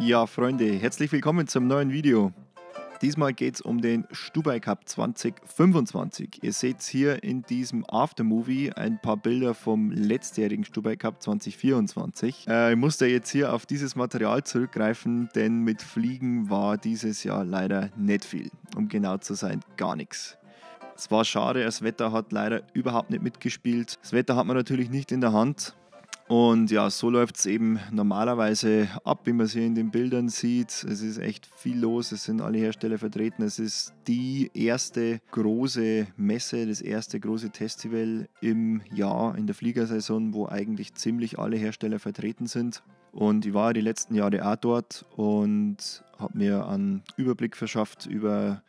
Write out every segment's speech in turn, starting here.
Ja, Freunde, herzlich willkommen zum neuen Video. Diesmal geht es um den Stubaicup 2025. Ihr seht hier in diesem Aftermovie ein paar Bilder vom letztjährigen Stubaicup 2024. Ich musste jetzt hier auf dieses Material zurückgreifen, denn mit Fliegen war dieses Jahr leider nicht viel. Um genau zu sein, gar nichts. Es war schade, das Wetter hat leider überhaupt nicht mitgespielt. Das Wetter hat man natürlich nicht in der Hand. Und ja, so läuft es eben normalerweise ab, wie man es hier in den Bildern sieht. Es ist echt viel los, es sind alle Hersteller vertreten. Es ist die erste große Messe, das erste große Festival im Jahr, in der Fliegersaison, wo eigentlich ziemlich alle Hersteller vertreten sind. Und ich war die letzten Jahre auch dort und habe mir einen Überblick verschafft über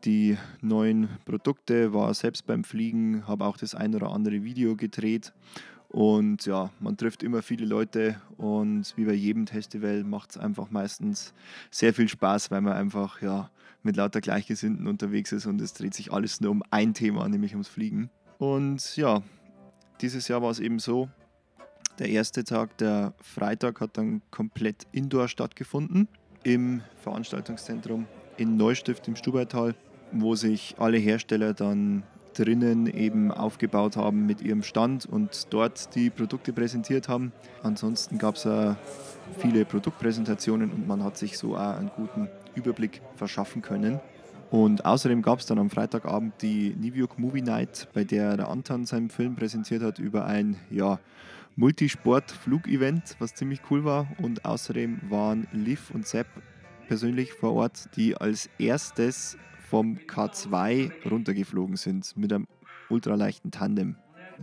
die neuen Produkte, war selbst beim Fliegen, habe auch das ein oder andere Video gedreht. Und ja, man trifft immer viele Leute und wie bei jedem Festival macht es einfach meistens sehr viel Spaß, weil man einfach mit lauter Gleichgesinnten unterwegs ist und es dreht sich alles nur um ein Thema, nämlich ums Fliegen. Und ja, dieses Jahr war es eben so, der erste Tag, der Freitag, hat dann komplett indoor stattgefunden im Veranstaltungszentrum in Neustift im Stubaital, wo sich alle Hersteller dann drinnen eben aufgebaut haben mit ihrem Stand und dort die Produkte präsentiert haben. Ansonsten gab es viele Produktpräsentationen und man hat sich so auch einen guten Überblick verschaffen können. Und außerdem gab es dann am Freitagabend die Niviuk Movie Night, bei der der Anton seinen Film präsentiert hat über ein Multisport-Flugevent, was ziemlich cool war. Und außerdem waren Liv und Sepp persönlich vor Ort, die als erstes vom K2 runtergeflogen sind mit einem ultraleichten Tandem.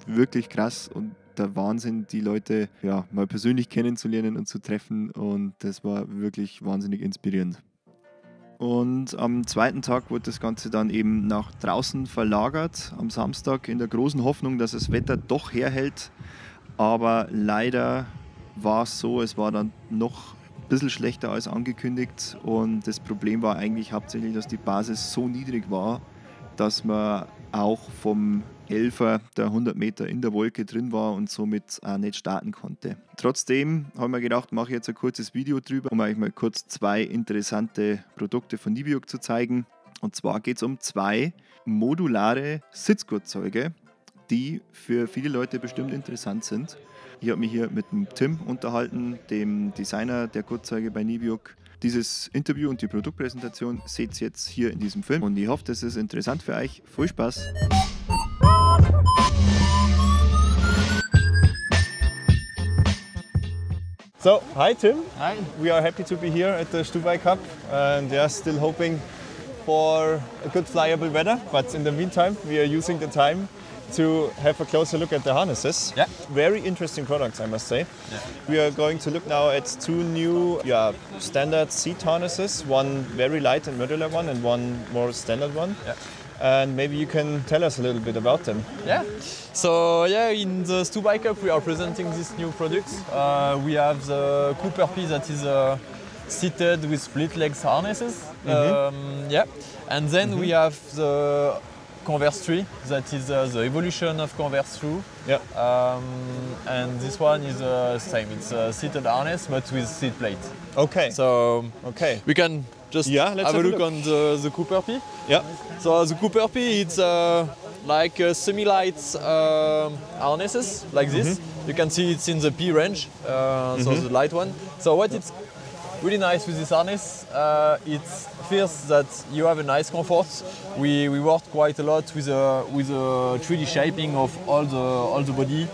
Wirklich krass und der Wahnsinn, die Leute mal persönlich kennenzulernen und zu treffen, und das war wirklich wahnsinnig inspirierend. Und am zweiten Tag wurde das Ganze dann eben nach draußen verlagert, am Samstag, in der großen Hoffnung, dass das Wetter doch herhält. Aber leider war es so, es war dann noch ein bisschen schlechter als angekündigt, und das Problem war eigentlich hauptsächlich, dass die Basis so niedrig war, dass man auch vom Elfer der 100 Meter in der Wolke drin war und somit auch nicht starten konnte. Trotzdem habe ich mir gedacht, mache ich jetzt ein kurzes Video drüber, um euch mal kurz zwei interessante Produkte von Niviuk zu zeigen. Und zwar geht es um zwei modulare Sitzgurtzeuge, die für viele Leute bestimmt interessant sind. Ich habe mich hier mit dem Tim unterhalten, dem Designer der Gurtzeuge bei Niviuk. Dieses Interview und die Produktpräsentation seht ihr jetzt hier in diesem Film und ich hoffe, das ist interessant für euch. Viel Spaß! So, hi Tim. Hi. We are happy to be here at the Stubaicup and still hoping for a good flyable weather, but in the meantime we are using the time to have a closer look at the harnesses. Yeah. Very interesting products, I must say. Yeah. We are going to look now at two new standard seat harnesses, one very light and modular one and one more standard one. Yeah. And maybe you can tell us a little bit about them. Yeah. So in the Stubaicup we are presenting these new products. We have the Cooper P that is seated with split legs harnesses. And then we have the Converse 3, that is the evolution of Converse 2. Yeah. And this one is the same. It's a seated harness but with seat plate. Okay. So we can just let's have a look on the Cooper P. Yeah. So the Cooper P, it's like semi-light harnesses like this. You can see it's in the P range, so the light one. So what it's really nice with this harness, it's first that you have a nice comfort. We worked quite a lot with a 3D shaping of all the body.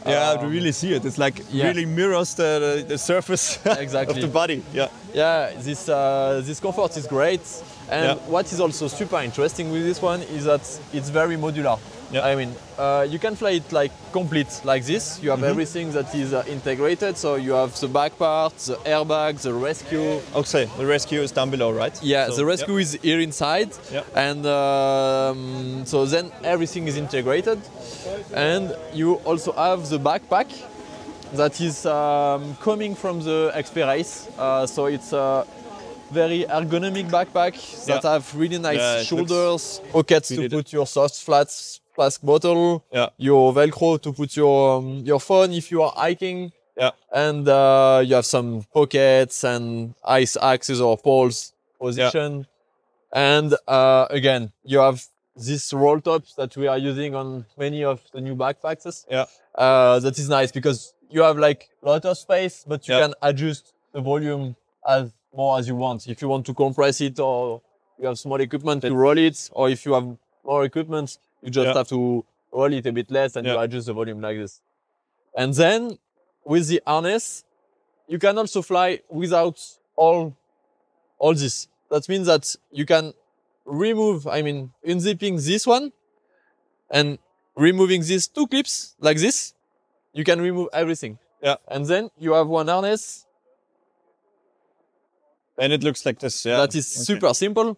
Yeah, to really see it. It's like really mirrors the surface exactly. of the body. Yeah. Yeah, this comfort is great. And what is also super interesting with this one is that it's very modular. Yeah. I mean, you can fly it like complete like this. You have everything that is integrated. So you have the back part, the airbag, the rescue. Okay, the rescue is down below, right? Yeah, so, the rescue is here inside. Yeah. And so then everything is integrated. And you also have the backpack that is coming from the X-Race. So it's very ergonomic backpack that have really nice shoulders, pockets to put your soft flats flask bottle, your Velcro to put your phone if you are hiking. Yeah. And you have some pockets and ice axes or poles position. And again, you have these roll tops that we are using on many of the new backpacks. Yeah. That is nice because you have like a lot of space, but you Yeah. can adjust the volume as more as you want. If you want to compress it, or you have small equipment to roll it, or if you have more equipment, you just have to roll it a bit less and you adjust the volume like this. And then with the harness, you can also fly without all this. That means that you can remove, unzipping this one and removing these two clips like this, you can remove everything. Yeah. And then you have one harness. And it looks like this, yeah. That is super simple.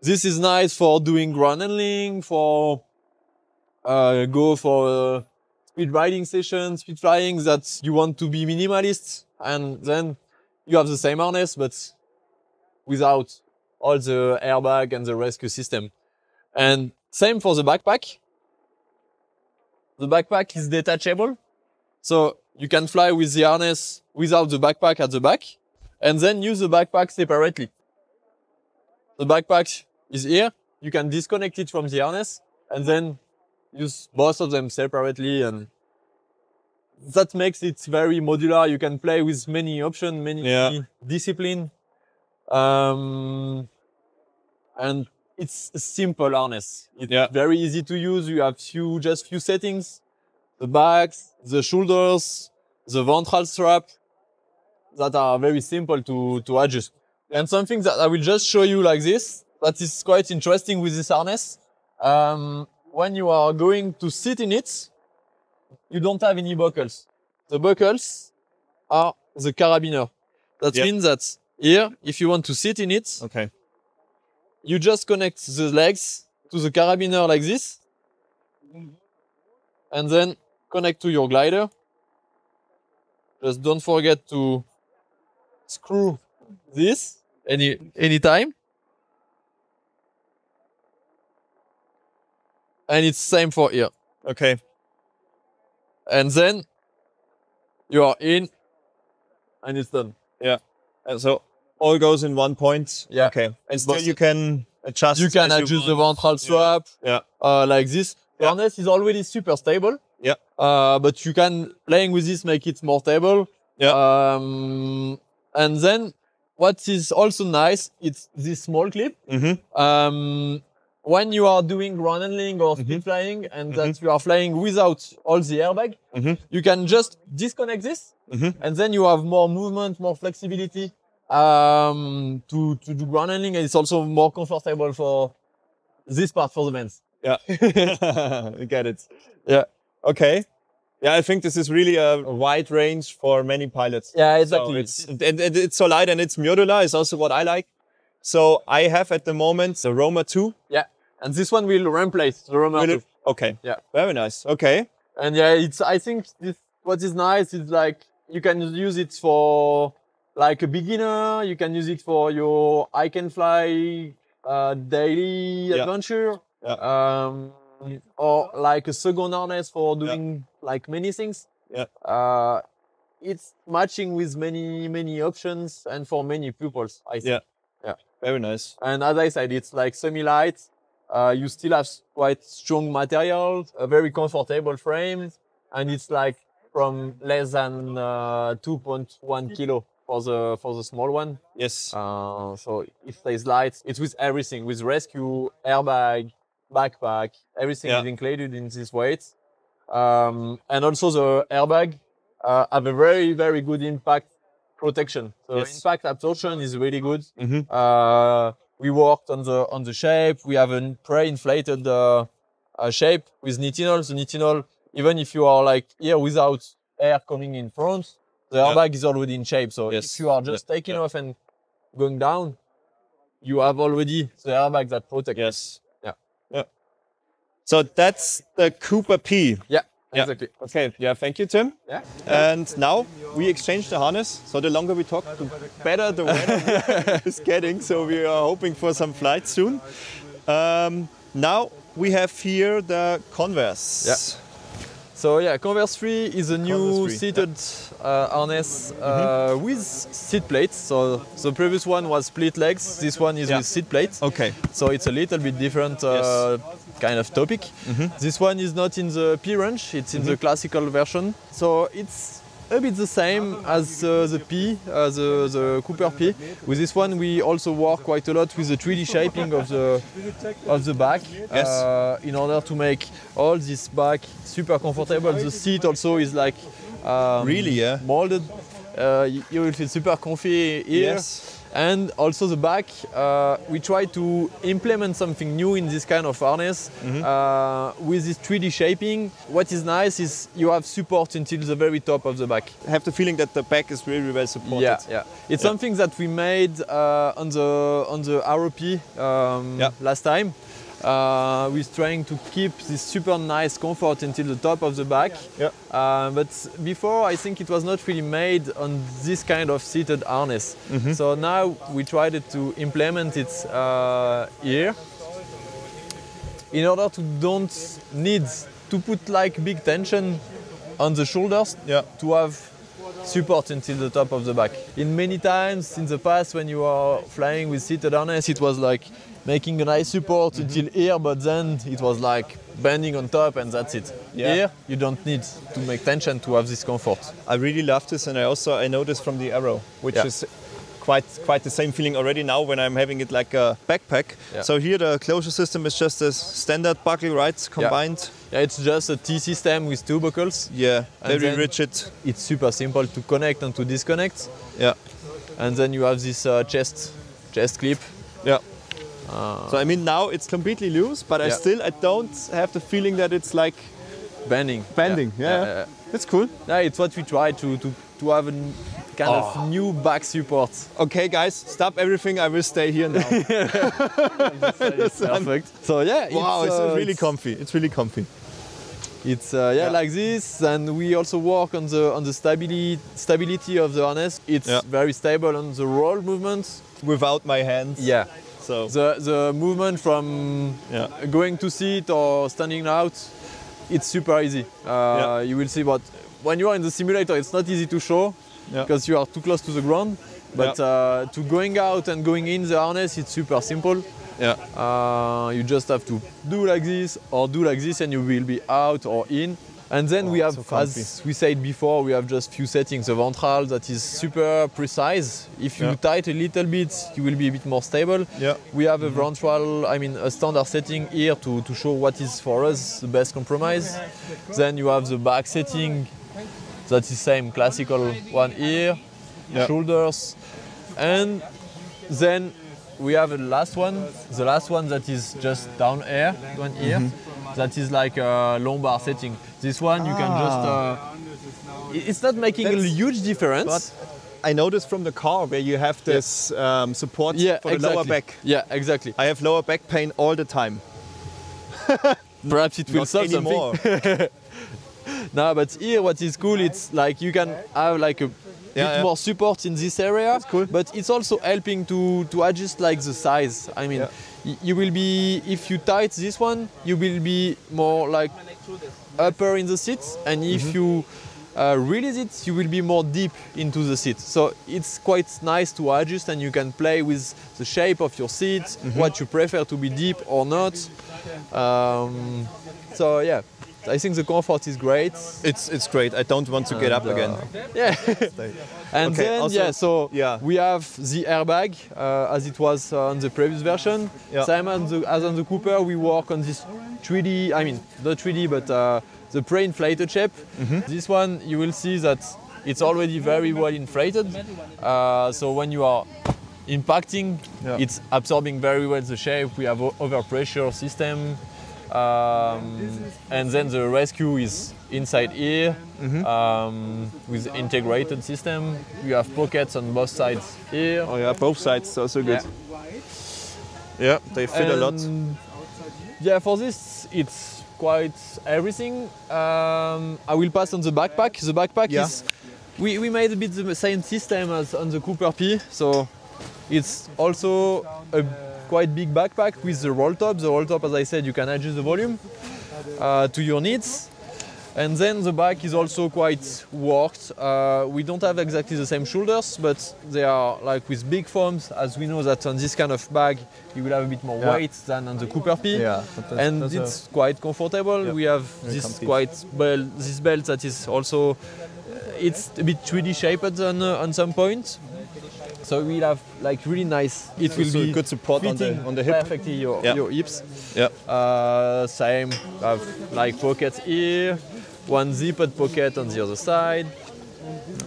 This is nice for doing ground handling, for go for speed riding sessions, speed flying, that you want to be minimalist. And then you have the same harness, but without all the airbag and the rescue system. And same for the backpack. The backpack is detachable. So you can fly with the harness without the backpack at the back, and then use the backpack separately. The backpack is here. You can disconnect it from the harness and then use both of them separately, and that makes it very modular. You can play with many options, many discipline. And it's a simple harness. It's very easy to use. You have just few settings: the backs, the shoulders, the ventral strap, that are very simple to adjust. And something that I will just show you like this, that is quite interesting with this harness. When you are going to sit in it, you don't have any buckles. The buckles are the carabiner. That means that here, if you want to sit in it, you just connect the legs to the carabiner like this, and then connect to your glider. Just don't forget to screw this anytime. And it's same for here. Okay. And then you are in, and it's done. Yeah. And so all goes in one point. Yeah. Okay. And still you can adjust. You can adjust the ventral strap. Yeah. Like this. The harness is already super stable. Yeah. But you can, playing with this, make it more stable. Yeah. And then what is also nice, it's this small clip. When you are doing ground handling or speed flying, and that you are flying without all the airbag, you can just disconnect this, and then you have more movement, more flexibility to do ground handling, and it's also more comfortable for this part for the vents. Yeah, I get it. Yeah. Okay. Yeah, I think this is really a wide range for many pilots. Yeah, exactly. So it's so light and it's modular is also what I like. So I have at the moment the Roma 2. Yeah. And this one will replace the Roma 2. Okay. Yeah. Very nice. Okay. And yeah, I think what is nice is like you can use it for like a beginner. You can use it for your I can fly daily adventure. Yeah. Or like a second harness for doing like many things. Yeah. It's matching with many options and for many pupils, I think. Yeah. Yeah. Very nice. And as I said, it's like semi-light. You still have quite strong material, a very comfortable frame, and it's like from less than 2.1 kilo for the small one. Yes. So it stays light. It's with everything, with rescue, airbag, backpack, everything is included in this weight. And also the airbag have a very, very good impact protection. So impact absorption is really good. We worked on the shape. We have a pre-inflated shape with nitinol. The nitinol, even if you are like here without air coming in front, the airbag is already in shape. So if you are just taking off and going down, you have already the airbag that protects. Yes. Yeah. So that's the Cooper P. Yeah, exactly. Okay. Yeah. Thank you, Tim. Yeah. And now we exchange the harness. So the longer we talk, the better the weather is getting. So we are hoping for some flights soon. Now we have here the Converse. Yeah. So yeah, Converse 3 is a new Converse 3, seated harness with seat plates. So the previous one was split legs. This one is with seat plates. Okay. So it's a little bit different kind of topic. This one is not in the P range. It's in the classical version. So it's a bit the same as the P, the Cooper P. With this one, we also work quite a lot with the 3D shaping of the back in order to make all this back super comfortable. The seat also is like molded. You will feel super comfy here. Yes. And also the back, we try to implement something new in this kind of harness with this 3D shaping. What is nice is you have support until the very top of the back. I have the feeling that the back is really well supported. Yeah. It's something that we made on the ROP last time. We're trying to keep this super nice comfort until the top of the back. But before, I think it was not really made on this kind of seated harness. So now we tried to implement it here in order to don't need to put like big tension on the shoulders to have support until the top of the back. In many times in the past when you are flying with seated harness, it was like making a nice support until here, but then it was like bending on top and that's it. Here, you don't need to make tension to have this comfort. I really love this, and I noticed from the Arrow, which is quite the same feeling already now when I'm having it like a backpack. So here the closure system is just a standard buckle, right? Combined. Yeah, it's just a T system with two buckles. Yeah, very rigid. It's super simple to connect and to disconnect. Yeah. And then you have this chest clip. Yeah. So I mean now it's completely loose, but I don't have the feeling that it's like bending. Yeah. That's cool. Yeah, it's what we try to have a kind of new back support. Okay, guys, stop everything. I will stay here now. Perfect. So yeah, it's really comfy. It's really comfy. It's like this, and we also work on the stability of the harness. It's very stable on the roll movement. Without my hands. Yeah. So the movement from going to seat or standing out, it's super easy. You will see, but when you are in the simulator, it's not easy to show because you are too close to the ground. But to going out and going in the harness, it's super simple. You just have to do like this or do like this, and you will be out or in. And then we have, as we said before, we have just few settings. The ventral that is super precise. If you tighten a little bit, you will be a bit more stable. We have a ventral, a standard setting here to show what is for us the best compromise. Then you have the back setting, that is same classical one here, shoulders. And then we have the last one that is just down here, one here. That is like a lumbar setting. This one you can just, it's not making a huge difference. But I noticed from the car where you have this support for the lower back. Yeah, exactly. I have lower back pain all the time. Perhaps it will solve something. No, but here what is cool, it's like you can have like a bit more support in this area. That's cool. But it's also helping to adjust like the size. You will be, if you tight this one, you will be more like upper in the seat, and if you release it, you will be more deep into the seat. So it's quite nice to adjust, and you can play with the shape of your seat, what you prefer to be deep or not. So yeah, I think the comfort is great. It's great. I don't want to get up again. Yeah. And then also, we have the airbag as it was on the previous version. Same as on the Cooper, we work on this 3D. Not 3D, but the pre-inflated shape. This one, you will see that it's already very well inflated. So when you are impacting, it's absorbing very well the shape. We have overpressure system. And then the rescue is inside here with integrated system. We have pockets on both sides here. Oh yeah, both sides, also good. Yeah, they fit a lot. Yeah, for this it's quite everything. I will pass on the backpack. The backpack is, we made a bit the same system as on the Cooper P, so it's also a quite big backpack with the roll top. The roll top, as I said, you can adjust the volume to your needs. And then the back is also quite worked. We don't have exactly the same shoulders, but they are like with big foams, as we know that on this kind of bag you will have a bit more weight than on the Cooper P. Yeah, and it's quite comfortable. We have this this belt that is also it's a bit 3D shaped on some points. So we'll have like really nice. It will be good support on the hip. Perfectly your hips. Yeah. Same. Have like pockets here, one zipped pocket on the other side,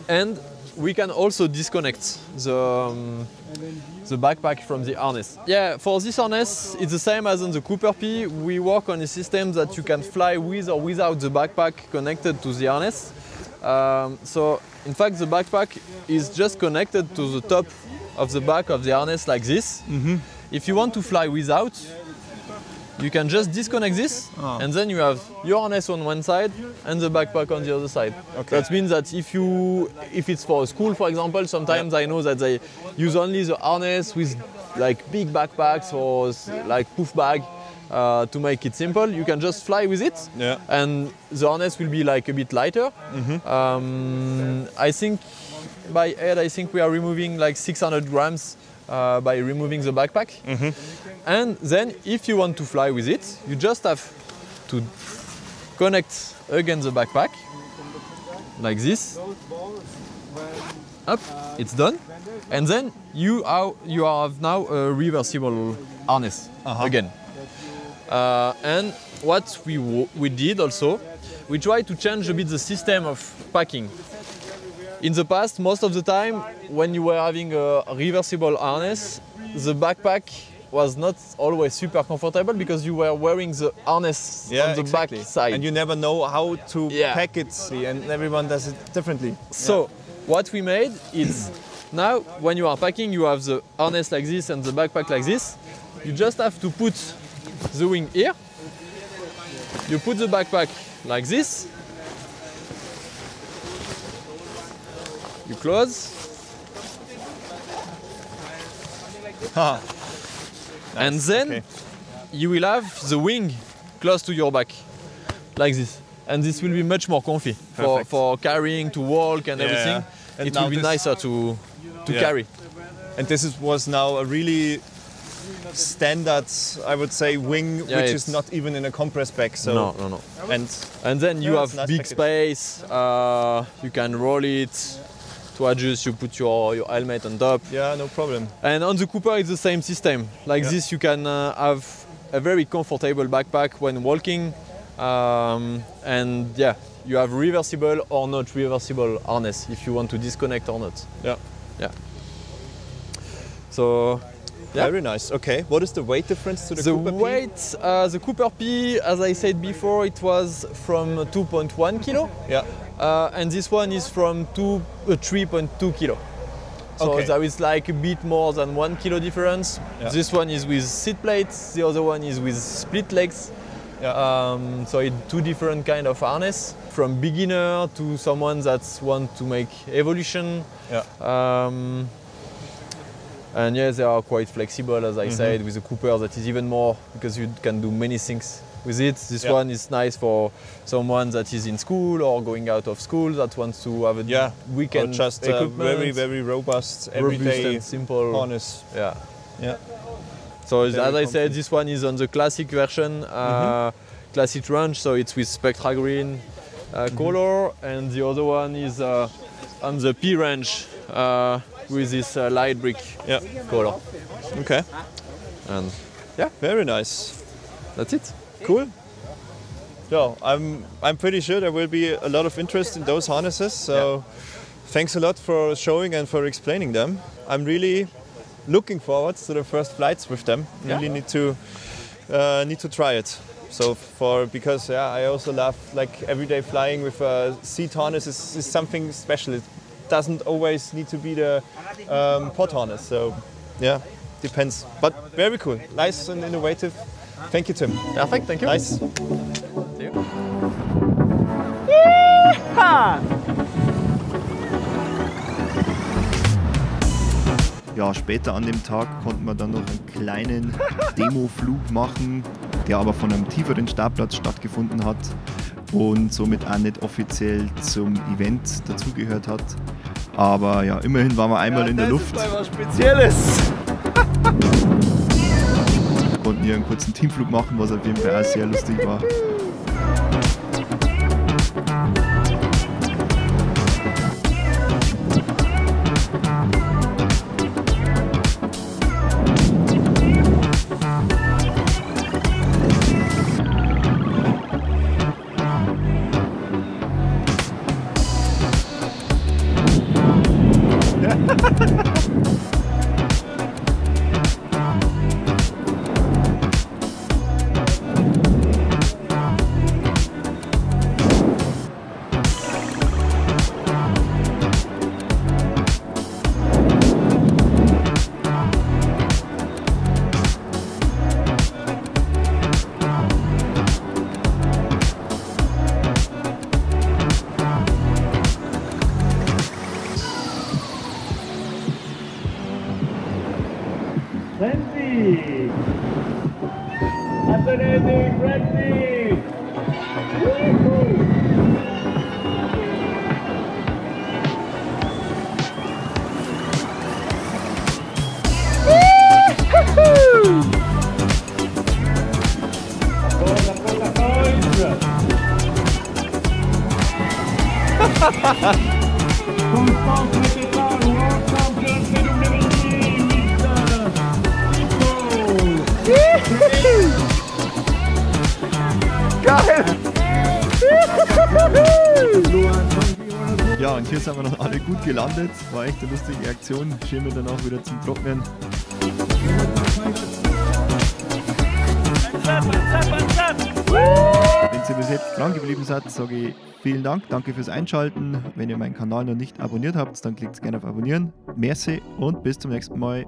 and we can also disconnect the backpack from the harness. Yeah, for this harness, it's the same as on the Cooper P. We work on a system that you can fly with or without the backpack connected to the harness. So in fact, the backpack is just connected to the top of the back of the harness like this. If you want to fly without, you can just disconnect this, and then you have your harness on one side and the backpack on the other side. Okay. That means that if it's for a school, for example, sometimes I know that they use only the harness with like big backpacks or like poof bag. To make it simple, you can just fly with it, and the harness will be like a bit lighter. I think by head, we are removing like 600 grams by removing the backpack. And then if you want to fly with it, you just have to connect again the backpack like this. Up, it's done. And then you have now a reversible harness again. And what we did also, we tried to change a bit the system of packing. In the past, most of the time, when you were having a reversible harness, the backpack was not always super comfortable because you were wearing the harness on the back side. And you never know how to pack it, and everyone does it differently. So what we made is, now when you are packing, you have the harness like this and the backpack like this. You just have to put the wing here, you put the backpack like this, you close, and then you will have the wing close to your back, like this. And this will be much more comfy for carrying, to walk and everything. And it will be nicer to carry. And this was now a really standard, I would say, wing, which is not even in a compressed bag. So no. And then you have big space. You can roll it to adjust. You put your helmet on top. Yeah, no problem. And on the Cooper, it's the same system. Like this, you can have a very comfortable backpack when walking. And you have reversible or not reversible harness if you want to disconnect or not. Yeah. So. Yeah. Very nice. Okay, what is the weight difference to the Cooper P? The weight, the Cooper P, as I said before, it was from 2.1 kilo. Yeah. And this one is from 3.2 kilo. So there is like a bit more than 1 kilo difference. Yeah. This one is with seat plates, the other one is with split legs. Yeah. So it's two different kind of harness, from beginner to someone that wants to make evolution. Yeah. And they are quite flexible, as I said, with the Cooper that is even more, because you can do many things with it. This one is nice for someone that is in school or going out of school that wants to have a weekend or just very, very robust, everyday and simple harness. Yeah. So as I said, this one is on the classic version, classic range, so it's with Spectra Green color, and the other one is on the P range. With this light brick color. Okay. And very nice. That's it. Cool. Yeah, I'm pretty sure there will be a lot of interest in those harnesses. So thanks a lot for showing and for explaining them. I'm really looking forward to the first flights with them. Really need to try it. So because I also love like everyday flying with a seat harness is something special. It doesn't always need to be the pod harness. So depends. But very cool, nice and innovative. Thank you, Tim. Perfect, thank you. Nice. See you. Ja, später an dem Tag konnten wir dann noch einen kleinen Demoflug machen, der aber von einem tieferen Startplatz stattgefunden hat. und somit auch nicht offiziell zum Event dazugehört hat. Aber ja, immerhin waren wir einmal in der Luft. Das ist mal was Spezielles. Wir konnten hier einen kurzen Teamflug machen, was auf jeden Fall auch sehr lustig war. Ja, und hier sind wir noch alle gut gelandet. War echt eine lustige Aktion. Schirme dann auch wieder zum Trocknen. Wenn ihr bis jetzt dran geblieben seid, sage ich vielen Dank. Danke fürs Einschalten. Wenn ihr meinen Kanal noch nicht abonniert habt, dann klickt gerne auf Abonnieren. Merci und bis zum nächsten Mal.